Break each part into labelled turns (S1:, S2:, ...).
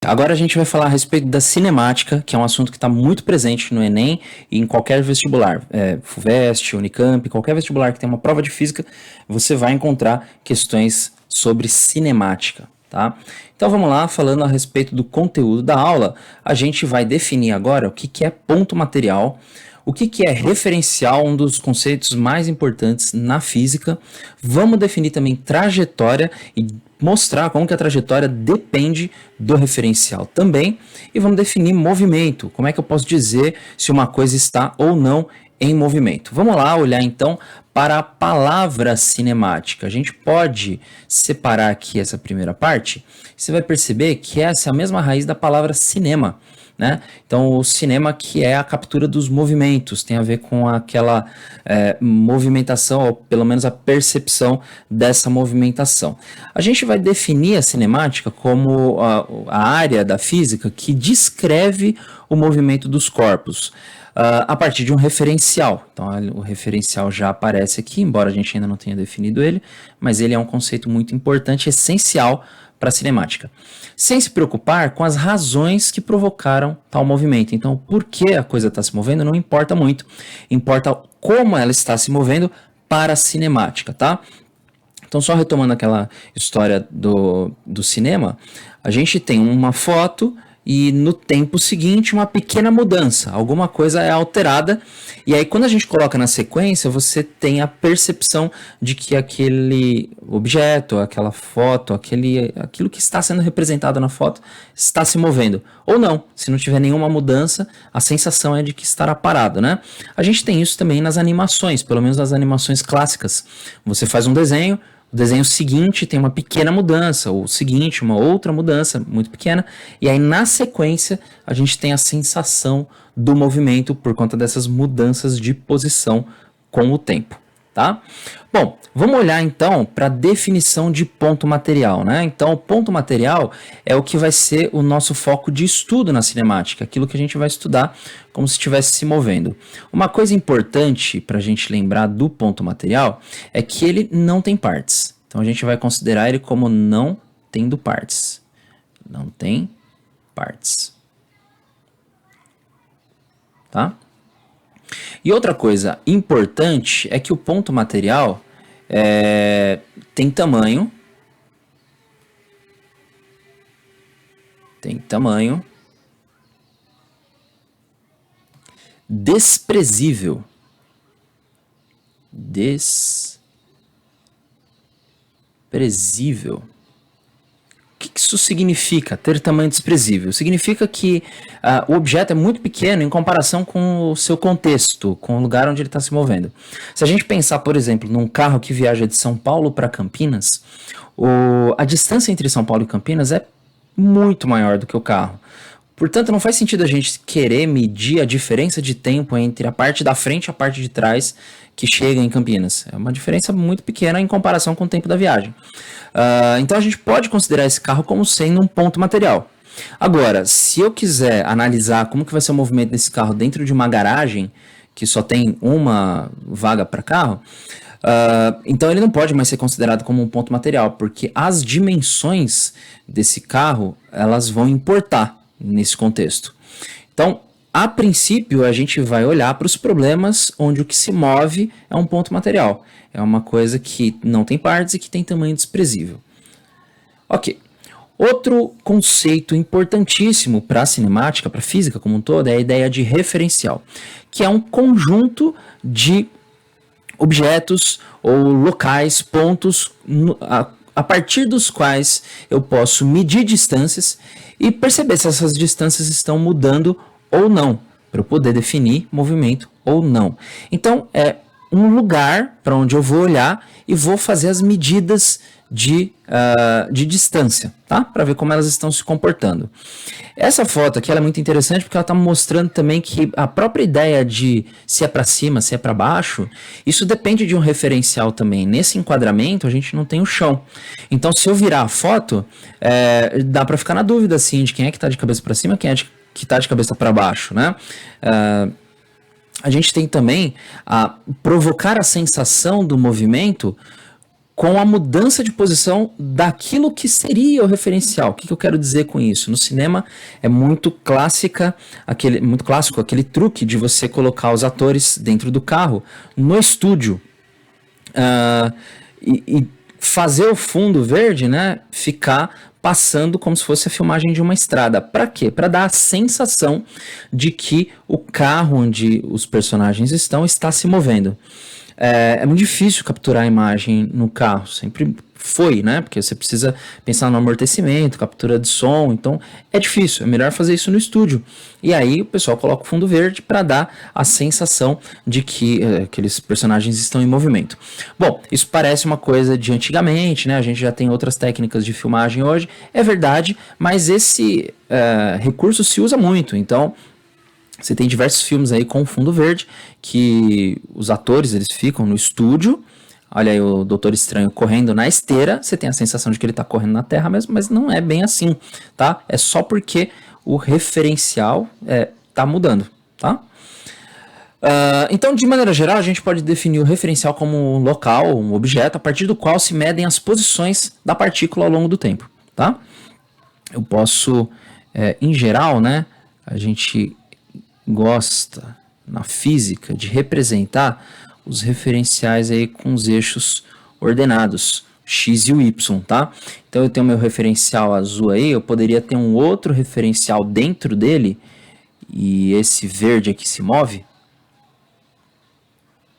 S1: Agora a gente vai falar a respeito da cinemática, que é um assunto que está muito presente no Enem e em qualquer vestibular, FUVEST, Unicamp, qualquer vestibular que tem uma prova de física, você vai encontrar questões sobre cinemática, tá? Então vamos lá, falando a respeito do conteúdo da aula, a gente vai definir agora o que é ponto material, o que é referencial, um dos conceitos mais importantes na física. Vamos definir também trajetória e mostrar como que a trajetória depende do referencial também. E vamos definir movimento, como é que eu posso dizer se uma coisa está ou não em movimento. Vamos lá olhar então para a palavra cinemática. A gente pode separar aqui essa primeira parte. Você vai perceber que essa é a mesma raiz da palavra cinema, né? Então, o cinema, que é a captura dos movimentos, tem a ver com aquela movimentação, ou pelo menos a percepção dessa movimentação. A gente vai definir a cinemática como a área da física que descreve o movimento dos corpos, a partir de um referencial. Então, o referencial já aparece aqui, embora a gente ainda não tenha definido ele, mas ele é um conceito muito importante, essencial para a cinemática, sem se preocupar com as razões que provocaram tal movimento. Então, por que a coisa está se movendo não importa muito, importa como ela está se movendo para a cinemática, tá? Então, só retomando aquela história do cinema, a gente tem uma foto e no tempo seguinte uma pequena mudança, alguma coisa é alterada, e aí quando a gente coloca na sequência, você tem a percepção de que aquele objeto, aquela foto, aquilo que está sendo representado na foto está se movendo, ou não. Se não tiver nenhuma mudança, a sensação é de que estará parado, né? A gente tem isso também nas animações, pelo menos nas animações clássicas. Você faz um desenho, o desenho seguinte tem uma pequena mudança, o seguinte, uma outra mudança muito pequena, e aí na sequência a gente tem a sensação do movimento por conta dessas mudanças de posição com o tempo, tá? Bom, vamos olhar então para a definição de ponto material, né? Então, o ponto material é o que vai ser o nosso foco de estudo na cinemática, aquilo que a gente vai estudar como se estivesse se movendo. Uma coisa importante para a gente lembrar do ponto material é que ele não tem partes. Então, a gente vai considerar ele como não tendo partes. Não tem partes. Tá? E outra coisa importante é que o ponto material tem tamanho, desprezível, O que isso significa, ter tamanho desprezível? Significa que o objeto é muito pequeno em comparação com o seu contexto, com o lugar onde ele está se movendo. Se a gente pensar, por exemplo, num carro que viaja de São Paulo para Campinas, a distância entre São Paulo e Campinas é muito maior do que o carro. Portanto, não faz sentido a gente querer medir a diferença de tempo entre a parte da frente e a parte de trás que chega em Campinas. É uma diferença muito pequena em comparação com o tempo da viagem. Então a gente pode considerar esse carro como sendo um ponto material. Agora, se eu quiser analisar como que vai ser o movimento desse carro dentro de uma garagem que só tem uma vaga para carro, então ele não pode mais ser considerado como um ponto material, porque as dimensões desse carro elas vão importar nesse contexto. Então, a princípio, a gente vai olhar para os problemas onde o que se move é um ponto material. É uma coisa que não tem partes e que tem tamanho desprezível. Ok. Outro conceito importantíssimo para a cinemática, para a física como um todo, é a ideia de referencial, que é um conjunto de objetos ou locais, pontos, a partir dos quais eu posso medir distâncias e perceber se essas distâncias estão mudando ou não, para eu poder definir movimento ou não. Então, é um lugar para onde eu vou olhar e vou fazer as medidas de distância, tá? Para ver como elas estão se comportando. Essa foto aqui ela é muito interessante porque ela está mostrando também que a própria ideia de se é para cima, se é para baixo, isso depende de um referencial também. Nesse enquadramento a gente não tem o chão. Então, se eu virar a foto, dá para ficar na dúvida assim, de quem é que está de cabeça para cima, quem é que está de cabeça para baixo, né? A gente tem também a provocar a sensação do movimento com a mudança de posição daquilo que seria o referencial. O que eu quero dizer com isso? No cinema é muito clássico aquele truque de você colocar os atores dentro do carro no estúdio e fazer o fundo verde, né, ficar passando como se fosse a filmagem de uma estrada. Para quê? Para dar a sensação de que o carro onde os personagens estão está se movendo. É muito difícil capturar a imagem no carro, sempre foi, né? Porque você precisa pensar no amortecimento, captura de som, então é difícil, é melhor fazer isso no estúdio. E aí o pessoal coloca o fundo verde para dar a sensação de que aqueles personagens estão em movimento. Bom, isso parece uma coisa de antigamente, né? A gente já tem outras técnicas de filmagem hoje, é verdade, mas esse recurso se usa muito, então você tem diversos filmes aí com fundo verde, que os atores eles ficam no estúdio. Olha aí o Doutor Estranho correndo na esteira, você tem a sensação de que ele está correndo na terra mesmo, mas não é bem assim, tá? É só porque o referencial tá mudando, tá? Então, de maneira geral, a gente pode definir o referencial como um local, um objeto, a partir do qual se medem as posições da partícula ao longo do tempo, tá? Eu posso, em geral, né, a gente gosta na física de representar os referenciais aí com os eixos ordenados, x e o y, tá? Então eu tenho meu referencial azul aí, eu poderia ter um outro referencial dentro dele e esse verde aqui se move,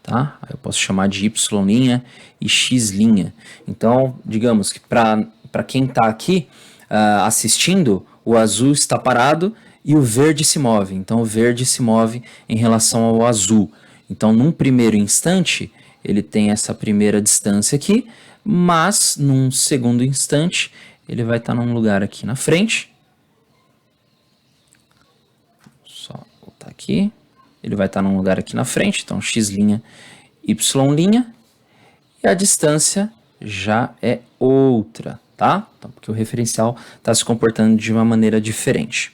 S1: tá? Eu posso chamar de y' e x'. Então, digamos que para quem está aqui assistindo, o azul está parado e o verde se move. Então, o verde se move em relação ao azul. Então, num primeiro instante, ele tem essa primeira distância aqui, mas num segundo instante, ele vai estar num lugar aqui na frente. Só voltar aqui. Ele vai estar num lugar aqui na frente, então x', y', e a distância já é outra, tá? Então, porque o referencial está se comportando de uma maneira diferente.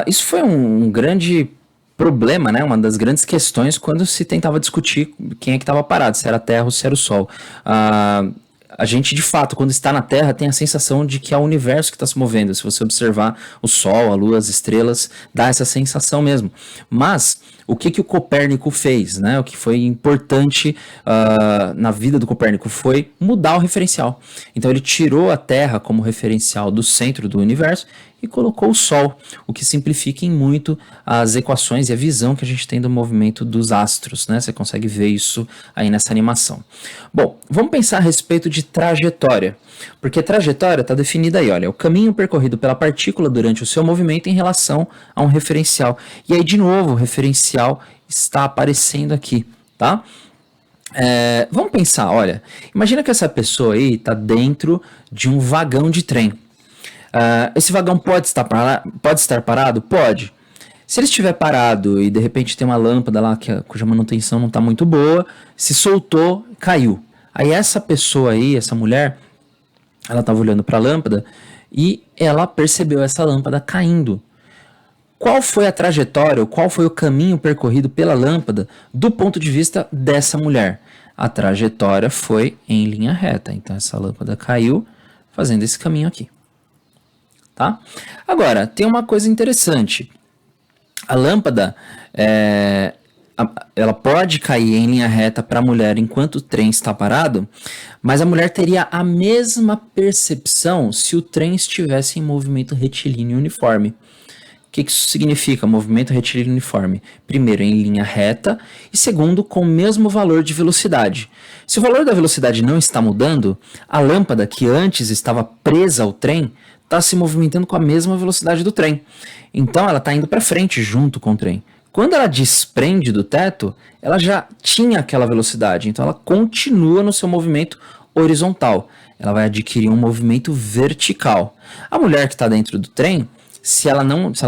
S1: Isso foi um grande problema, né? Uma das grandes questões quando se tentava discutir quem é que estava parado, se era a Terra ou se era o Sol. A gente, de fato, quando está na Terra, tem a sensação de que é o universo que está se movendo. Se você observar o Sol, a Lua, as estrelas, dá essa sensação mesmo. Mas o que o Copérnico fez, né? O que foi importante na vida do Copérnico foi mudar o referencial. Então ele tirou a Terra como referencial do centro do universo e colocou o Sol, o que simplifica em muito as equações e a visão que a gente tem do movimento dos astros, né? Você consegue ver isso aí nessa animação. Bom, vamos pensar a respeito de trajetória, porque trajetória está definida aí, olha, o caminho percorrido pela partícula durante o seu movimento em relação a um referencial. E aí, de novo, o referencial está aparecendo aqui, tá? Vamos pensar, olha, imagina que essa pessoa aí está dentro de um vagão de trem. Esse vagão pode estar parado? Pode. Se ele estiver parado e de repente tem uma lâmpada lá cuja manutenção não está muito boa, se soltou, caiu. Aí essa pessoa aí, essa mulher, ela estava olhando para a lâmpada e ela percebeu essa lâmpada caindo. Qual foi a trajetória, qual foi o caminho percorrido pela lâmpada do ponto de vista dessa mulher? A trajetória foi em linha reta, então essa lâmpada caiu fazendo esse caminho aqui. Tá? Agora, tem uma coisa interessante. A lâmpada, ela pode cair em linha reta para a mulher enquanto o trem está parado, mas a mulher teria a mesma percepção se o trem estivesse em movimento retilíneo uniforme. O que isso significa, movimento retilíneo uniforme? Primeiro, em linha reta, e segundo, com o mesmo valor de velocidade. Se o valor da velocidade não está mudando, a lâmpada que antes estava presa ao trem está se movimentando com a mesma velocidade do trem. Então ela está indo para frente junto com o trem. Quando ela desprende do teto, ela já tinha aquela velocidade, então ela continua no seu movimento horizontal. Ela vai adquirir um movimento vertical. A mulher que está dentro do trem, se ela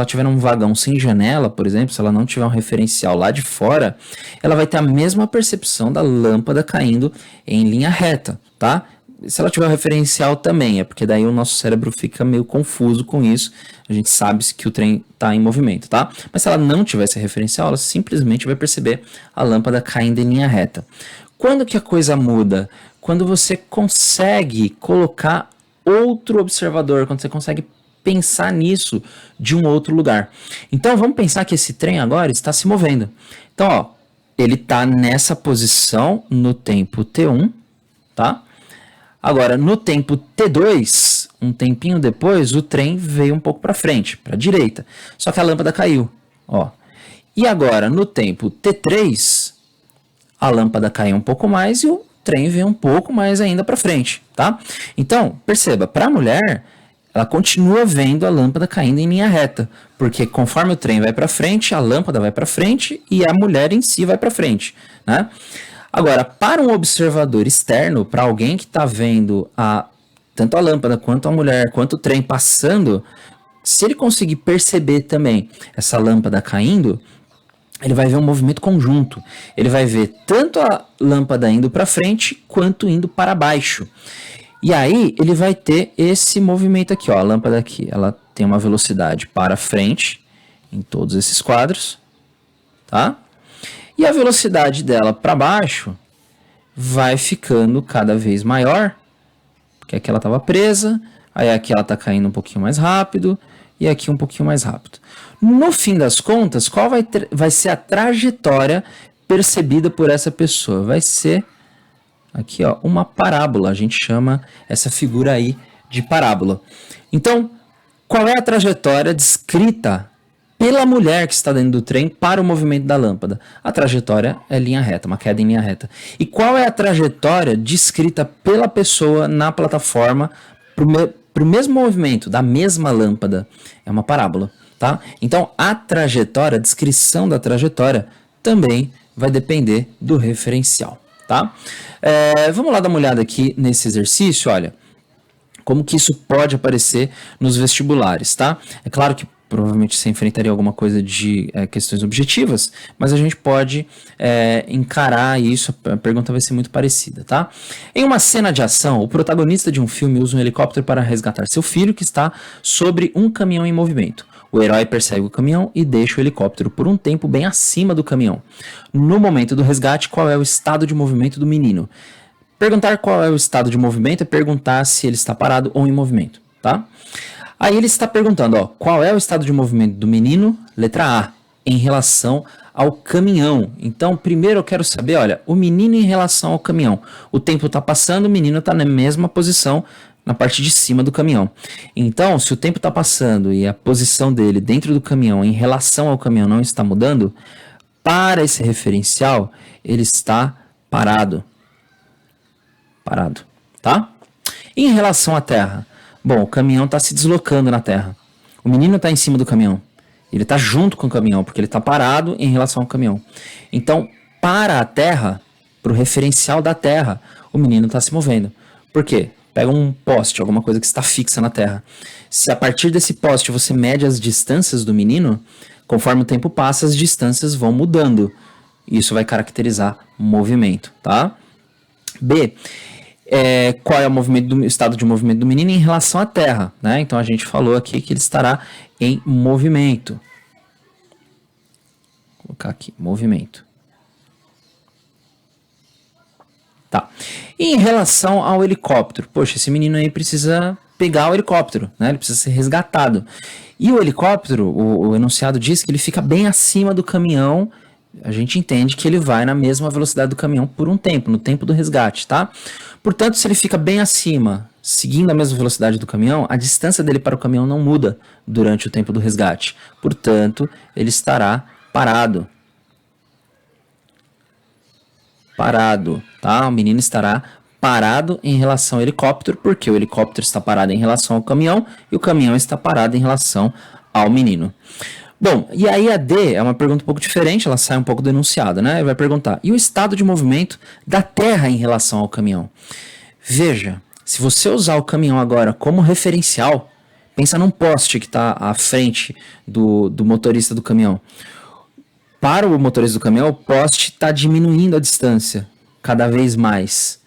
S1: tiver num vagão sem janela, por exemplo, se ela não tiver um referencial lá de fora, ela vai ter a mesma percepção da lâmpada caindo em linha reta, tá? Se ela tiver um referencial também, é porque daí o nosso cérebro fica meio confuso com isso. A gente sabe que o trem está em movimento, tá? Mas se ela não tiver esse referencial, ela simplesmente vai perceber a lâmpada caindo em linha reta. Quando que a coisa muda? quando você consegue colocar outro observador, quando você consegue pensar nisso de um outro lugar. Então vamos pensar que esse trem agora está se movendo. Então, ó, ele está nessa posição no tempo t1, tá? Agora, no tempo t2, um tempinho depois, o trem veio um pouco para frente, para a direita. Só que a lâmpada caiu, ó. E agora, no tempo t3, a lâmpada caiu um pouco mais e o trem veio um pouco mais ainda para frente, tá? Então, perceba, para a mulher, ela continua vendo a lâmpada caindo em linha reta, porque conforme o trem vai para frente, a lâmpada vai para frente e a mulher em si vai para frente, né? Agora, para um observador externo, para alguém que está vendo tanto a lâmpada quanto a mulher, quanto o trem passando, se ele conseguir perceber também essa lâmpada caindo, ele vai ver um movimento conjunto. Ele vai ver tanto a lâmpada indo para frente quanto indo para baixo. E aí ele vai ter esse movimento aqui, ó, a lâmpada aqui, ela tem uma velocidade para frente em todos esses quadros, tá? E a velocidade dela para baixo vai ficando cada vez maior, porque aqui ela estava presa, aí aqui ela está caindo um pouquinho mais rápido e aqui um pouquinho mais rápido. No fim das contas, qual vai ser a trajetória percebida por essa pessoa? Vai ser aqui, ó, uma parábola. A gente chama essa figura aí de parábola. Então, qual é a trajetória descrita pela mulher que está dentro do trem para o movimento da lâmpada? A trajetória é linha reta, uma queda em linha reta. E qual é a trajetória descrita pela pessoa na plataforma para o mesmo movimento da mesma lâmpada? É uma parábola, tá? Então, a trajetória, a descrição da trajetória também vai depender do referencial, tá? Vamos lá dar uma olhada aqui nesse exercício, olha, como que isso pode aparecer nos vestibulares, tá? É claro que provavelmente você enfrentaria alguma coisa de questões objetivas, mas a gente pode encarar isso, a pergunta vai ser muito parecida, tá? Em uma cena de ação, o protagonista de um filme usa um helicóptero para resgatar seu filho que está sobre um caminhão em movimento. O herói persegue o caminhão e deixa o helicóptero por um tempo bem acima do caminhão. No momento do resgate, qual é o estado de movimento do menino? Perguntar qual é o estado de movimento é perguntar se ele está parado ou em movimento, tá? Aí ele está perguntando, ó, qual é o estado de movimento do menino? Letra A, em relação ao caminhão. Então, primeiro eu quero saber, olha, o menino em relação ao caminhão. O tempo está passando, o menino está na mesma posição, na parte de cima do caminhão. Então, se o tempo está passando e a posição dele dentro do caminhão em relação ao caminhão não está mudando, para esse referencial, ele está parado. Parado, tá? Em relação à terra, bom, o caminhão está se deslocando na terra. O menino está em cima do caminhão. Ele está junto com o caminhão, porque ele está parado em relação ao caminhão. Então, para a terra, para o referencial da terra, o menino está se movendo. Por quê? Pega um poste, alguma coisa que está fixa na terra. Se a partir desse poste você mede as distâncias do menino, conforme o tempo passa, as distâncias vão mudando. Isso vai caracterizar movimento, tá? B, qual é o estado de movimento do menino em relação à terra, né? Então a gente falou aqui que ele estará em movimento. Vou colocar aqui, movimento. Tá. E em relação ao helicóptero, poxa, esse menino aí precisa pegar o helicóptero, né? Ele precisa ser resgatado. E o helicóptero, o enunciado diz que ele fica bem acima do caminhão. A gente entende que ele vai na mesma velocidade do caminhão por um tempo, no tempo do resgate, tá? Portanto, se ele fica bem acima, seguindo a mesma velocidade do caminhão, a distância dele para o caminhão não muda durante o tempo do resgate. Portanto, ele estará parado. Parado, tá? O menino estará parado em relação ao helicóptero, porque o helicóptero está parado em relação ao caminhão e o caminhão está parado em relação ao menino. Bom, e aí a D é uma pergunta um pouco diferente, ela sai um pouco do enunciado, né? Vai perguntar, e o estado de movimento da terra em relação ao caminhão? Veja, se você usar o caminhão agora como referencial, pensa num poste que está à frente do motorista do caminhão. Para o motorista do caminhão, o poste está diminuindo a distância cada vez mais.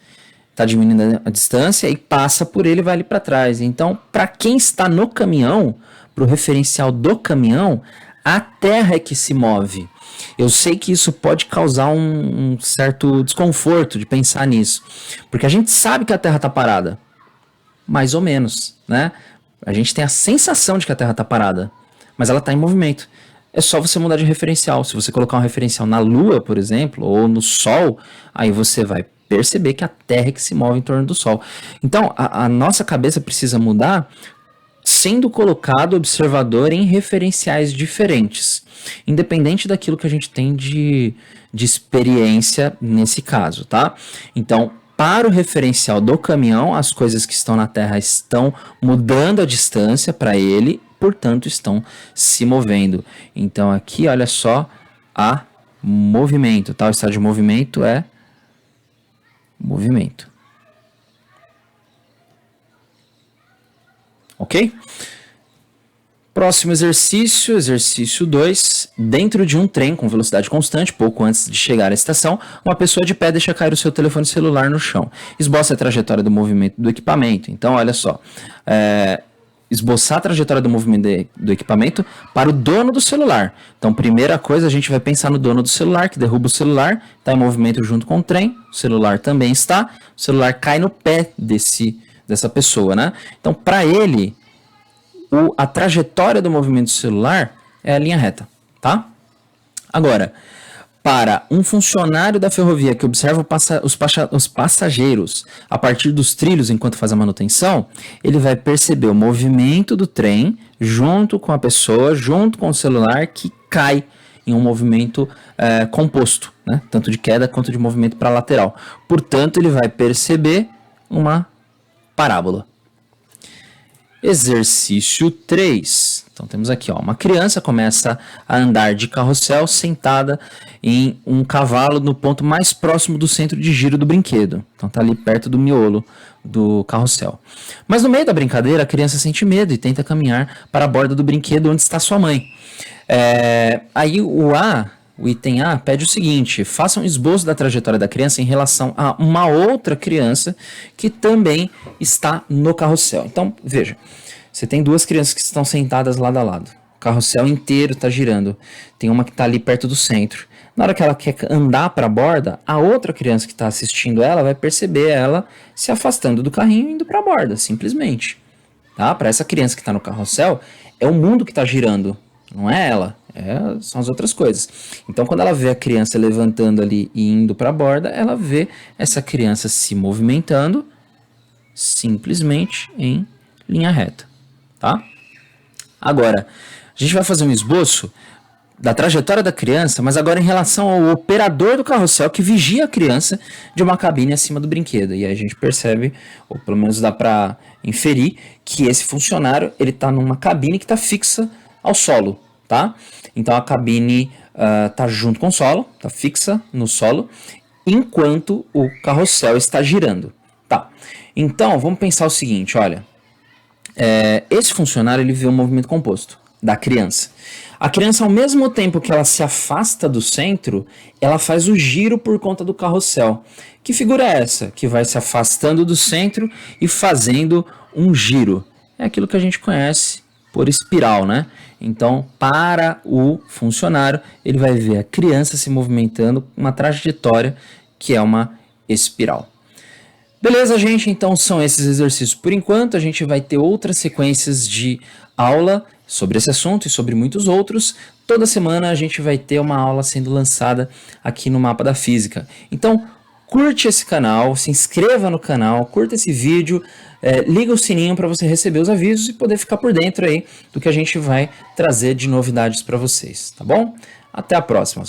S1: Está diminuindo a distância e passa por ele e vai ali para trás. Então, para quem está no caminhão, para o referencial do caminhão, A Terra é que se move. Eu sei que isso pode causar um certo desconforto de pensar nisso, porque a gente sabe que a Terra está parada, mais ou menos, né? A gente tem a sensação de que a Terra está parada, mas ela está em movimento. É só você mudar de referencial. Se você colocar um referencial na Lua, por exemplo, ou no Sol, aí você vai perceber que a Terra é que se move em torno do Sol. Então, a nossa cabeça precisa mudar sendo colocado observador em referenciais diferentes, independente daquilo que a gente tem de experiência nesse caso, tá? Então, para o referencial do caminhão, as coisas que estão na Terra estão mudando a distância para ele, portanto, estão se movendo. Então, aqui, olha só, a movimento, tá? O estado de movimento é movimento. Ok? Próximo exercício, exercício 2. Dentro de um trem com velocidade constante, pouco antes de chegar à estação, uma pessoa de pé deixa cair o seu telefone celular no chão. Esboça a trajetória do movimento do equipamento. Então, olha só. Esboçar a trajetória do movimento do equipamento para o dono do celular. Então, primeira coisa, a gente vai pensar no dono do celular, que derruba o celular, está em movimento junto com o trem, o celular também está, o celular cai no pé dessa pessoa, né? Então, para ele, a trajetória do movimento celular é a linha reta, tá? Agora, para um funcionário da ferrovia que observa os passageiros a partir dos trilhos enquanto faz a manutenção, ele vai perceber o movimento do trem junto com a pessoa, junto com o celular que cai em um movimento composto, né? Tanto de queda quanto de movimento para a lateral. Portanto, ele vai perceber uma parábola. Exercício 3. Então temos aqui, ó, uma criança começa a andar de carrossel sentada em um cavalo no ponto mais próximo do centro de giro do brinquedo. Então tá ali perto do miolo do carrossel. Mas no meio da brincadeira, a criança sente medo e tenta caminhar para a borda do brinquedo onde está sua mãe. Aí o item A pede o seguinte: faça um esboço da trajetória da criança em relação a uma outra criança que também está no carrossel. Então, veja, você tem duas crianças que estão sentadas lado a lado. O carrossel inteiro está girando. Tem uma que está ali perto do centro. Na hora que ela quer andar para a borda, a outra criança que está assistindo ela vai perceber ela se afastando do carrinho e indo para a borda, simplesmente. Tá? Para essa criança que está no carrossel, é o mundo que está girando, não é ela. São as outras coisas. Então, quando ela vê a criança levantando ali e indo para a borda, ela vê essa criança se movimentando simplesmente em linha reta, tá? Agora, a gente vai fazer um esboço da trajetória da criança, mas agora em relação ao operador do carrossel que vigia a criança de uma cabine acima do brinquedo. E aí a gente percebe, ou pelo menos dá para inferir, que esse funcionário ele está numa cabine que está fixa ao solo, tá? Então a cabine está junto com o solo, está fixa no solo, enquanto o carrossel está girando. Tá. Então vamos pensar o seguinte, olha, esse funcionário ele vê um movimento composto da criança. A criança, ao mesmo tempo que ela se afasta do centro, ela faz o giro por conta do carrossel. Que figura é essa? Que vai se afastando do centro e fazendo um giro. É aquilo que a gente conhece por espiral, né? Então, para o funcionário, ele vai ver a criança se movimentando uma trajetória que é uma espiral. Beleza, gente? Então são esses exercícios por enquanto. A gente vai ter outras sequências de aula sobre esse assunto e sobre muitos outros. Toda semana a gente vai ter uma aula sendo lançada aqui no Mapa da Física. Então, curte esse canal, se inscreva no canal, curta esse vídeo, liga o sininho para você receber os avisos e poder ficar por dentro aí do que a gente vai trazer de novidades para vocês, tá bom? Até a próxima.